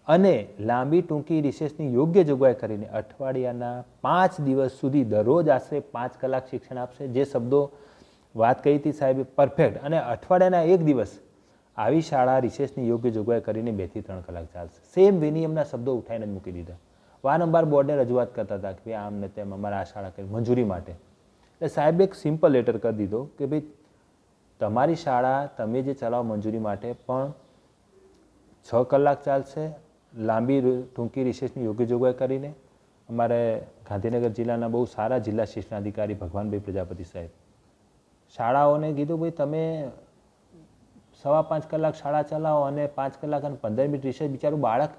અને લાંબી ટૂંકી રિસેસની યોગ્ય જોગવાઈ કરીને અઠવાડિયાના 5 દિવસ સુધી દરરોજ આશરે 5 કલાક શિક્ષણ આપશે. જે શબ્દો વાત કરી હતી સાહેબે પરફેક્ટ. અને અઠવાડિયાના 1 દિવસ આવી શાળા રિસેસની યોગ્ય જોગવાઈ કરીને 2 થી 3 કલાક ચાલશે. સેમ વિનિયમના શબ્દો ઉઠાવીને જ મૂકી દીધા. વારંવાર બોર્ડને રજૂઆત કરતા હતા કે ભાઈ આમ ને તેમ અમારે આ શાળા કરી મંજૂરી માટે. એટલે સાહેબે એક સિમ્પલ લેટર કરી દીધો કે ભાઈ તમારી શાળા તમે જે ચલાવો મંજૂરી માટે પણ 6 કલાક ચાલશે, લાંબી ટૂંકી રિસેસની યોગ્ય જોગવાઈ કરીને. અમારે ગાંધીનગર જિલ્લાના બહુ સારા જિલ્લા શિક્ષણાધિકારી ભગવાનભાઈ પ્રજાપતિ સાહેબ શાળાઓને કીધું ભાઈ તમે 5.25 કલાક શાળા ચલાવો અને 5 કલાક અને 15 મિનિટ રિસેસ. બિચારું બાળક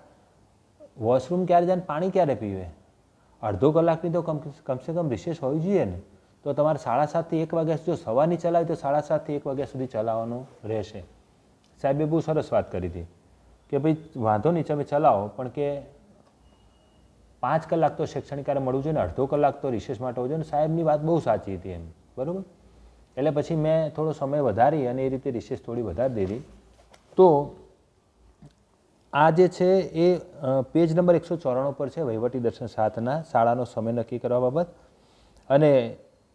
વોશરૂમ ક્યારે જાય, પાણી ક્યારે પીવે? અડધો કલાકની તો કમસે કમ રિસેસ હોવી જોઈએ ને. તો તમારે 7:30 થી 1 વાગ્યા સુધી, જો સવારની ચલાવી તો 7:30 થી 1 વાગ્યા સુધી ચલાવવાનું રહેશે. સાહેબે બહુ સરસ વાત કરી હતી કે ભાઈ વાંધો નહીં તમે ચલાવો, પણ કે 5 કલાક તો શૈક્ષણિક કાર્ય મળવું જોઈએ ને, અડધો કલાક તો રિસેસ માટે હોવું જોઈએ ને. સાહેબની વાત બહુ સાચી હતી એમ, બરાબર. એટલે પછી મેં થોડો સમય વધારી અને એ રીતે રિસેસ થોડી વધારી દીધી. તો આ જે છે એ પેજ નંબર 194 પર છે, વહીવટી દર્શન 7ના શાળાનો સમય નક્કી કરવા બાબત. અને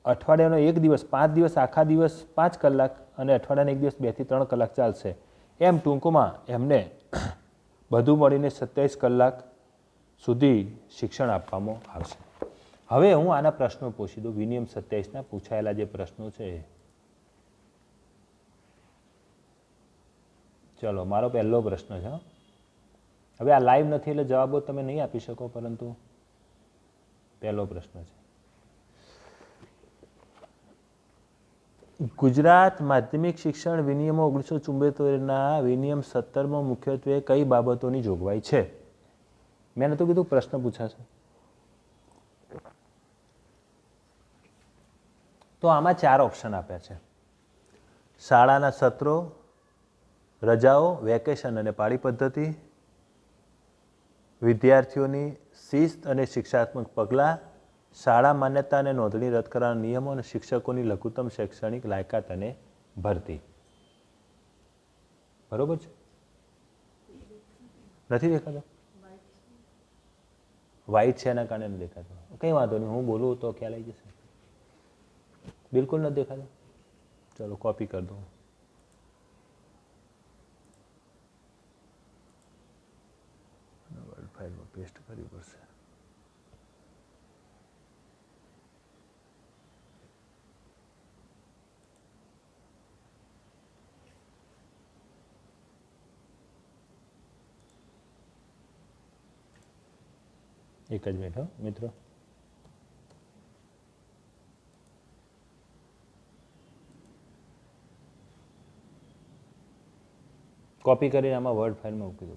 અઠવાડિયાનો 1 દિવસ, 5 દિવસ આખા દિવસ 5 કલાક અને અઠવાડિયાનો 1 દિવસ 2 થી 3 કલાક ચાલશે. એમ ટૂંકમાં એમને બધું મળીને 27 કલાક સુધી શિક્ષણ આપવામાં આવશે. હવે હું આના પ્રશ્નો પૂછી દઉં, વિનિયમ 27ના પૂછાયેલા જે પ્રશ્નો છે. ચલો, મારો પહેલો પ્રશ્ન છે. હવે આ લાઈવ નથી એટલે જવાબો તમે નહીં આપી શકો, પરંતુ પહેલો પ્રશ્ન છે. ગુજરાત માધ્યમિક શિક્ષણ વિનિયમો 1974ના વિનિયમ 17માં મુખ્યત્વે કઈ બાબતોની જોગવાઈ છે? મેં નહોતું કીધું પ્રશ્ન પૂછાશે. તો આમાં 4 ઓપ્શન આપ્યા છે. શાળાના સત્રો, રજાઓ, વેકેશન અને પાળી પદ્ધતિ, વિદ્યાર્થીઓની શિસ્ત અને શિક્ષાત્મક પગલાં, શાળા માન્યતા અને નોંધણી રદ કરવાના નિયમો અને શિક્ષકોની લઘુત્તમ શૈક્ષણિક લાયકાત અને ભરતી. બરોબર છે? નથી દેખાતો? વ્હાઇટ છે એના કારણે નથી દેખાતો. કંઈ વાંધો નહીં, હું બોલું તો ખ્યાલ આવી જશે. બિલકુલ નથી દેખાતો? ચલો કોપી કરી દઉં. વર્ડ ફાઇલમાં પેસ્ટ કરવી પડશે. એક જ મિનિટ હો મિત્રો. કોપી કરીને આમાં વર્ડ ફાઇલમાં મૂકી દો.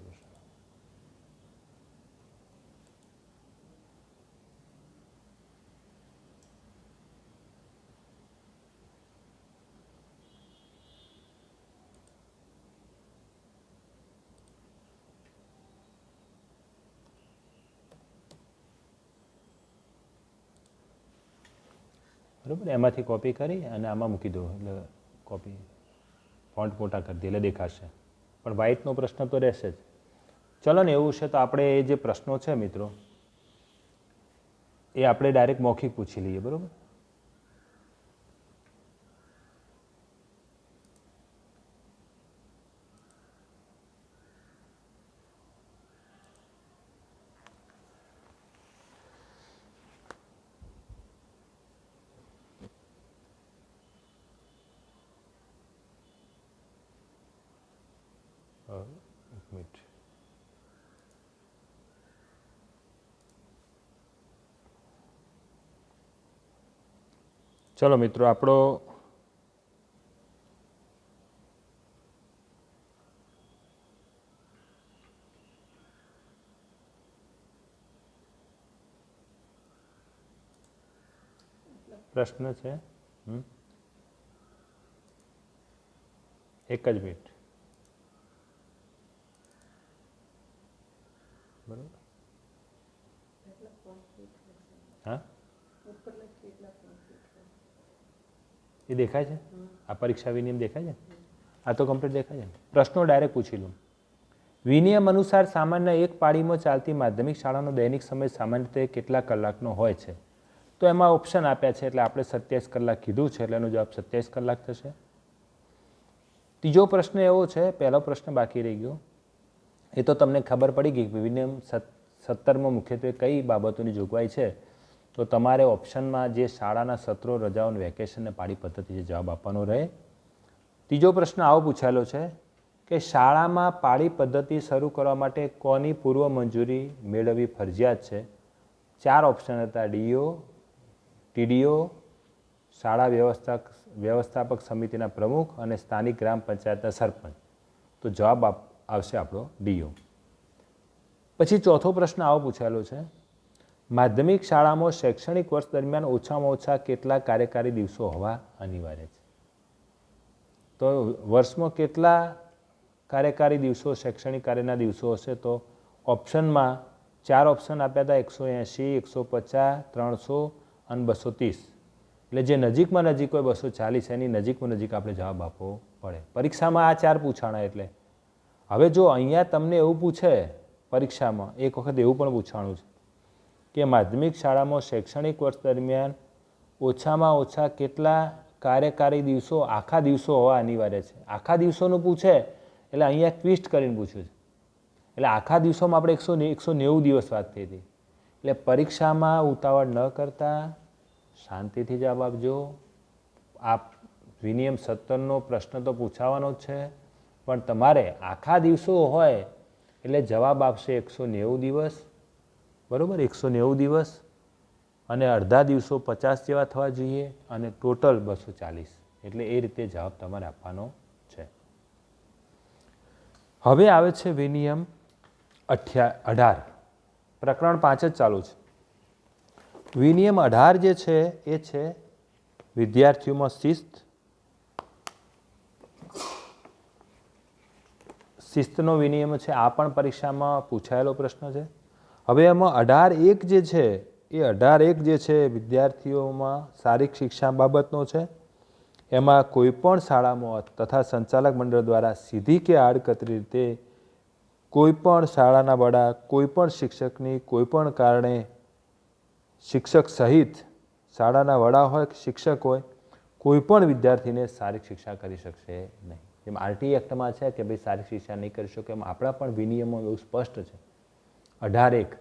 બરાબર, એમાંથી કોપી કરી અને આમાં મૂકી દો એટલે કોપી ફોન્ટ મોટા કરી દે એટલે દેખાશે. પણ વ્હાઇટનો પ્રશ્ન તો રહેશે જ. ચલો ને, એવું છે તો આપણે એ જે પ્રશ્નો છે મિત્રો એ આપણે ડાયરેક્ટ મૌખિક પૂછી લઈએ. બરાબર, એક મિનિટ. ચલો મિત્રો, આપણો પ્રશ્ન છે. એક જ મિનિટ. એ દેખાય છે? આ પરીક્ષા વિનિયમ દેખાય છે? આ તો કમ્પ્લીટ દેખાય છે ને? પ્રશ્નો ડાયરેક્ટ પૂછી લઉં. વિનિયમ અનુસાર સામાન્ય એક પાળીમાં ચાલતી માધ્યમિક શાળાનો દૈનિક સમય સામાન્ય રીતે કેટલા કલાકનો હોય છે? તો એમાં ઓપ્શન આપ્યા છે એટલે આપણે 27 કલાક કીધું છે એટલે એનો જવાબ 27 કલાક થશે. ત્રીજો પ્રશ્ન એવો છે, પહેલો પ્રશ્ન બાકી રહી ગયો, એ તો તમને ખબર પડી ગઈ કે વિનિયમ 17માં મુખ્યત્વે કઈ બાબતોની જોગવાઈ છે. તો તમારે ઓપ્શનમાં જે શાળાના સત્રો, રજાઓ, વેકેશનને પાળી પદ્ધતિ જે જવાબ આપવાનો રહે. ત્રીજો પ્રશ્ન આવો પૂછાયેલો છે કે શાળામાં પાળી પદ્ધતિ શરૂ કરવા માટે કોની પૂર્વ મંજૂરી મેળવવી ફરજિયાત છે? 4 ઓપ્શન હતા, ડીઓ, ટીડીઓ, શાળા વ્યવસ્થાપક સમિતિના પ્રમુખ અને સ્થાનિક ગ્રામ પંચાયતના સરપંચ. તો જવાબ આવશે આપણો ડીઓ. પછી ચોથો પ્રશ્ન આવો પૂછાયેલો છે, માધ્યમિક શાળામાં શૈક્ષણિક વર્ષ દરમિયાન ઓછામાં ઓછા કેટલા કાર્યકારી દિવસો હોવા અનિવાર્ય છે? તો વર્ષમાં કેટલા કાર્યકારી દિવસો, શૈક્ષણિક કાર્યના દિવસો હશે? તો ઓપ્શનમાં 4 ઓપ્શન આપ્યા હતા, 180, 150, 300 અને 230. એટલે જે નજીકમાં નજીક હોય 240, એની નજીકમાં નજીક આપણે જવાબ આપવો પડે. પરીક્ષામાં આ 4 પૂછાણા. એટલે હવે જો અહીંયા તમને એવું પૂછે પરીક્ષામાં, એક વખત એવું પણ પૂછાણું છે કે માધ્યમિક શાળામાં શૈક્ષણિક વર્ષ દરમિયાન ઓછામાં ઓછા કેટલા કાર્યકારી દિવસો, આખા દિવસો હોવા અનિવાર્ય છે. આખા દિવસોનું પૂછે એટલે અહીંયા ટ્વિસ્ટ કરીને પૂછ્યું છે. એટલે આખા દિવસોમાં આપણે 190 દિવસ વાત થઈ હતી. એટલે પરીક્ષામાં ઉતાવળ ન કરતા શાંતિથી જવાબ આપજો. આ વિનિયમ 17નો પ્રશ્ન તો પૂછાવાનો જ છે, પણ તમારે આખા દિવસો હોય એટલે જવાબ આપશે 190 દિવસ, બરાબર? 190 દિવસ અને અડધા દિવસો 50 જેવા થવા જોઈએ અને ટોટલ 240. એટલે એ રીતે જવાબ તમારે આપવાનો છે. હવે આવે છે વિનિયમ 18. પ્રકરણ 5 જ ચાલુ છે. વિનિયમ 18 જે છે એ છે વિદ્યાર્થીઓમાં શિસ્તનો વિનિયમ છે. આ પણ પરીક્ષામાં પૂછાયેલો પ્રશ્ન છે. હવે એમાં 18.1 જે છે એ 18.1 જે છે વિદ્યાર્થીઓમાં શારીરિક શિક્ષા બાબતનો છે. એમાં કોઈપણ શાળામાં તથા સંચાલક મંડળ દ્વારા સીધી કે આડકતરી રીતે કોઈપણ શાળાના વડા, કોઈપણ શિક્ષકની કોઈપણ કારણે, શિક્ષક સહિત શાળાના વડા હોય કે શિક્ષક હોય, કોઈપણ વિદ્યાર્થીને શારીરિક શિક્ષા કરી શકશે નહીં. જેમ આરટી એક્ટમાં છે કે ભાઈ શારીરિક શિક્ષા નહીં કરી શકો, એમ આપણા પણ વિનિયમો એવું સ્પષ્ટ છે. 18.1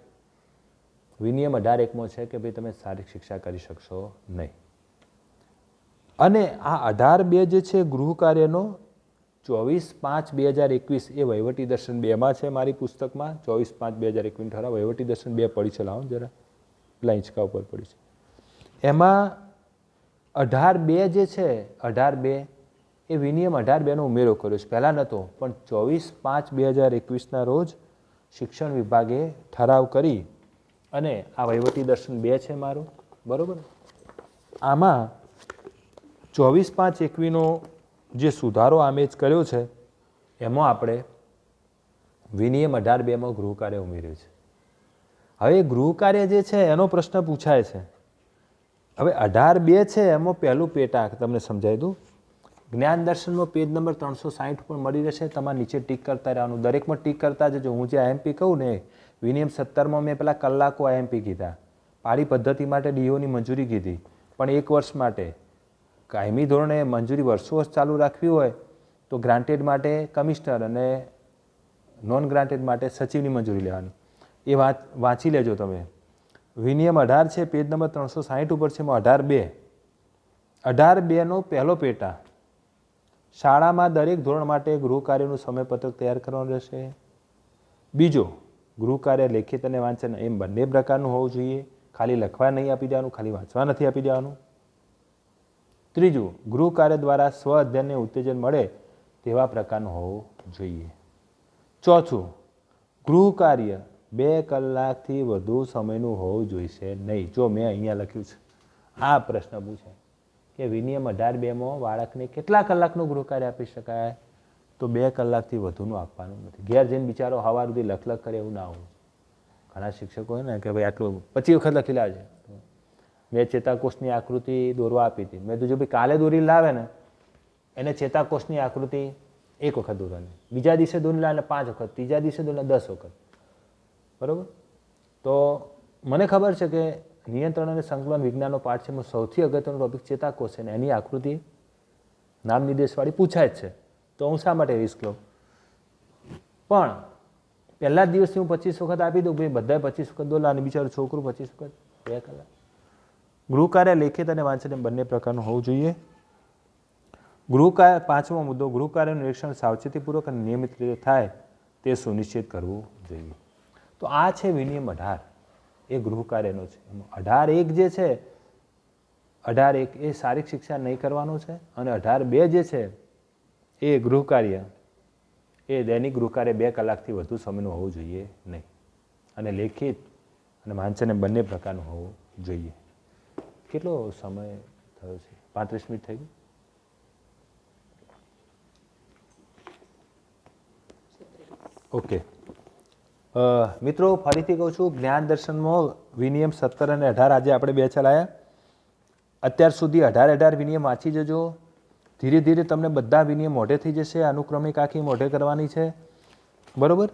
વિનિયમ 18.1માં છે કે ભાઈ તમે શારીરિક શિક્ષા કરી શકશો નહીં. અને આ 18.2 જે છે ગૃહ કાર્યનો 24/5/2021 એ વહીવટી દર્શન 2માં છે મારી પુસ્તકમાં. 24/5/2021 ઠરાવ વહીવટી દર્શન 2 પડી છે. લાવો જરા, પેલા હિંચકા ઉપર પડી છે. એમાં 18.2 જે છે 18.2 એ વિનિયમ 18.2નો ઉમેરો કર્યો છે. પહેલાં નહોતો, પણ 24/5/2021ના રોજ શિક્ષણ વિભાગે ઠરાવ કરી અને આ વહીવટી દર્શન 2 છે મારું, બરાબર? આમાં 24/5/21નો જે સુધારો આમે જ કર્યો છે એમાં આપણે વિનિયમ 18.2માં ગૃહ કાર્ય ઉમેર્યું છે. હવે ગૃહ કાર્ય જે છે એનો પ્રશ્ન પૂછાય છે. હવે 18.2 છે એમાં પહેલું પેટા તમને સમજાવી દઉં. જ્ઞાન દર્શનમાં પેજ નંબર 360 પણ મળી રહેશે. તમારે નીચે ટીક કરતા રહેવાનું, દરેકમાં ટીક કરતા જજો. હું જે આઈએમપી કહું ને, વિનિયમ 17માં મેં પેલા કલાકો આઈએમપી કીધા, પાળી પદ્ધતિ માટે ડીઓની મંજૂરી કીધી, પણ 1 વર્ષ માટે. કાયમી ધોરણે મંજૂરી વર્ષો ચાલુ રાખવી હોય તો ગ્રાન્ટેડ માટે કમિશનર અને નોન ગ્રાન્ટેડ માટે સચિવની મંજૂરી લેવાની. એ વાંચી લેજો તમે. વિનિયમ 18 છે, પેજ નંબર 360 ઉપર છે. એમાં 18.2 18.2નો પહેલો પેટા, શાળામાં દરેક ધોરણ માટે ગૃહ કાર્યનું સમયપત્રક તૈયાર કરવાનું રહેશે. બીજો, ગૃહ કાર્ય લેખિત અને વાંચન એમ બંને પ્રકારનું હોવું જોઈએ. ખાલી લખવા નહીં આપી દેવાનું, ખાલી વાંચવા નથી આપી દેવાનું. ત્રીજું, ગૃહ કાર્ય દ્વારા સ્વ અધ્યયનને ઉત્તેજન મળે તેવા પ્રકારનું હોવું જોઈએ. ચોથું, ગૃહ કાર્ય 2 કલાકથી વધુ સમયનું હોવું જોઈશે નહીં. જો મેં અહીંયા લખ્યું છે, આ પ્રશ્ન પૂછે કે વિનિયમ 18.2માં બાળકને કેટલા કલાકનું ગૃહ કાર્ય આપી શકાય? તો 2 કલાકથી વધુનું આપવાનું નથી. ઘેર જઈને બિચારો સવાર સુધી લખ કરે એવું ના હોવું. ઘણા શિક્ષકો હોય ને કે ભાઈ આટલું 25 વખત લખી લાવજે. મેં ચેતાકોષની આકૃતિ દોરવા આપી હતી. મેં કીધું ભાઈ કાલે દોરી લાવે ને એને ચેતાકોષની આકૃતિ એક વખત દોરવાની, બીજા દિવસે દોરી લાવે ને 5 વખત, ત્રીજા દિવસે દોરી 10 વખત. બરાબર? તો મને ખબર છે કે નિયંત્રણ અને સંકલન વિજ્ઞાનનો પાઠ છે, એમાં સૌથી અગત્યનો ટોપિક ચેતાકોષ છે ને એની આકૃતિ નામ નિર્દેશવાળી પૂછાય જ છે. તો હું શા માટે રિસ્ક લઉં? પણ પહેલા જ દિવસથી હું 25 વખત આપી દઉં, ભાઈ બધાએ 25 વખત દોરલા અને બિચારું છોકરું 25 વખત 2 કલાક. ગૃહકાર્ય લેખિત અને વાંચન બંને પ્રકારનું હોવું જોઈએ. ગૃહકાર્ય, 5મો મુદ્દો, ગૃહકાર્યનું નિરીક્ષણ સાવચેતીપૂર્વક અને નિયમિત રીતે થાય તે સુનિશ્ચિત કરવું જોઈએ. તો આ છે વિનિયમ 18, એ ગૃહકાર્યનો છે. 18.1 જે છે, 18.1 એ શારીરિક શિક્ષા નહીં કરવાનું છે, અને 18.2 જે છે એ ગૃહકાર્ય, એ દૈનિક ગૃહકાર્ય 2 કલાકથી વધુ સમયનું હોવું જોઈએ નહીં, અને લેખિત અને વાંચન બંને પ્રકારનું હોવું જોઈએ. કેટલો સમય થયો છે? 35 મિનિટ થઈ ગઈ. ઓકે મિત્રો, ફરીથી કહું છું, જ્ઞાન દર્શનમાં વિનિયમ 17 અને 18 આજે આપણે 2 ચલાયા. અત્યાર સુધી 18 વિનિયમ વાંચી જજો. ધીરે ધીરે તમને બધા વિનિયમ મોઢે થઈ જશે. અનુક્રમિક આખી મોઢે કરવાની છે. બરાબર?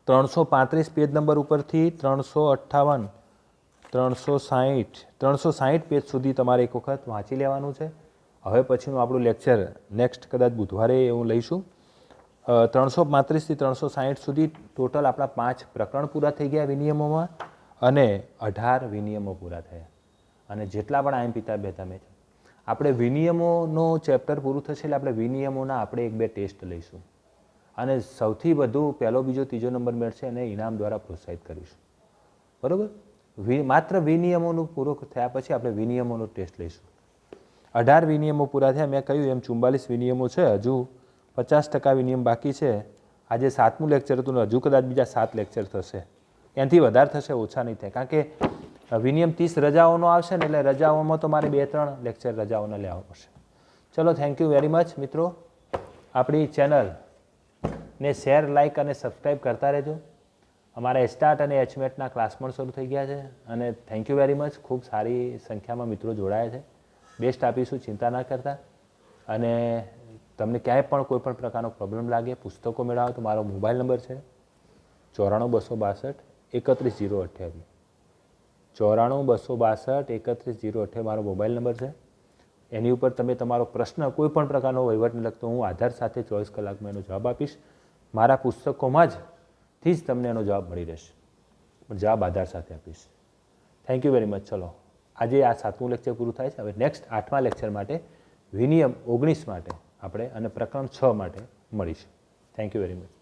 335 પેજ નંબર ઉપરથી 358, 360 પેજ સુધી તમારે એક વખત વાંચી લેવાનું છે. હવે પછીનું આપણું લેક્ચર નેક્સ્ટ કદાચ બુધવારે હું લઈશું. 335 થી 360 સુધી ટોટલ આપણા 5 પ્રકરણ પૂરા થઈ ગયા વિનિયમોમાં, અને 18 વિનિયમો પૂરા થયા. અને જેટલા પણ આઈએમપી હતા મેં, આપણે વિનિયમોનો ચેપ્ટર પૂરું થશે એટલે આપણે વિનિયમોના આપણે 1-2 ટેસ્ટ લઈશું, અને સૌથી વધુ પહેલો, બીજો, ત્રીજો નંબર મેળશે એને ઇનામ દ્વારા પ્રોત્સાહિત કરીશું. બરાબર? માત્ર વિનિયમોનું પૂરું થયા પછી આપણે વિનિયમોનો ટેસ્ટ લઈશું. 18 વિનિયમો પૂરા થયા. મેં કહ્યું એમ 44 વિનિયમો છે, હજુ 50% વિનિયમ બાકી છે. આજે 7મું લેક્ચર હતું ને હજુ કદાચ બીજા 7 લેક્ચર થશે. એનાથી વધારે થશે, ઓછા નહીં થાય, કારણ કે વિનિયમ 30 રજાઓનો આવશે ને, એટલે રજાઓમાં તો મારે 2-3 લેક્ચર રજાઓના લેવા પડશે. ચલો, થેન્ક યુ વેરી મચ મિત્રો. આપણી ચેનલને શેર, લાઇક અને સબસ્ક્રાઈબ કરતા રહેજો. અમારા એસ્ટાર્ટ અને એચમેટના ક્લાસ પણ શરૂ થઈ ગયા છે, અને થેન્ક યુ વેરી મચ. ખૂબ સારી સંખ્યામાં મિત્રો જોડાયા છે. બેસ્ટ આપીશું, ચિંતા ના કરતા. અને તમને ક્યાંય પણ કોઈ પણ પ્રકારનો પ્રોબ્લેમ લાગે, પુસ્તકો મેળવો તો મારો મોબાઈલ નંબર છે 94 262 31 028. 94 262 31 028 મારો મોબાઈલ નંબર છે. એની ઉપર તમે તમારો પ્રશ્ન, કોઈ પણ પ્રકારનો વહીવટને લગતો, હું આધાર સાથે 24 કલાકમાં એનો જવાબ આપીશ. મારા પુસ્તકોમાં જ તમને એનો જવાબ મળી રહેશે, પણ જવાબ આધાર સાથે આપીશ. Thank you very much. ચલો, આજે આ 7મું લેક્ચર પૂરું થાય છે. હવે નેક્સ્ટ 8મા લેક્ચર માટે વિનિયમ 19 માટે આપણે અને પ્રકરણ 6 માટે મળીશું. Thank you very much.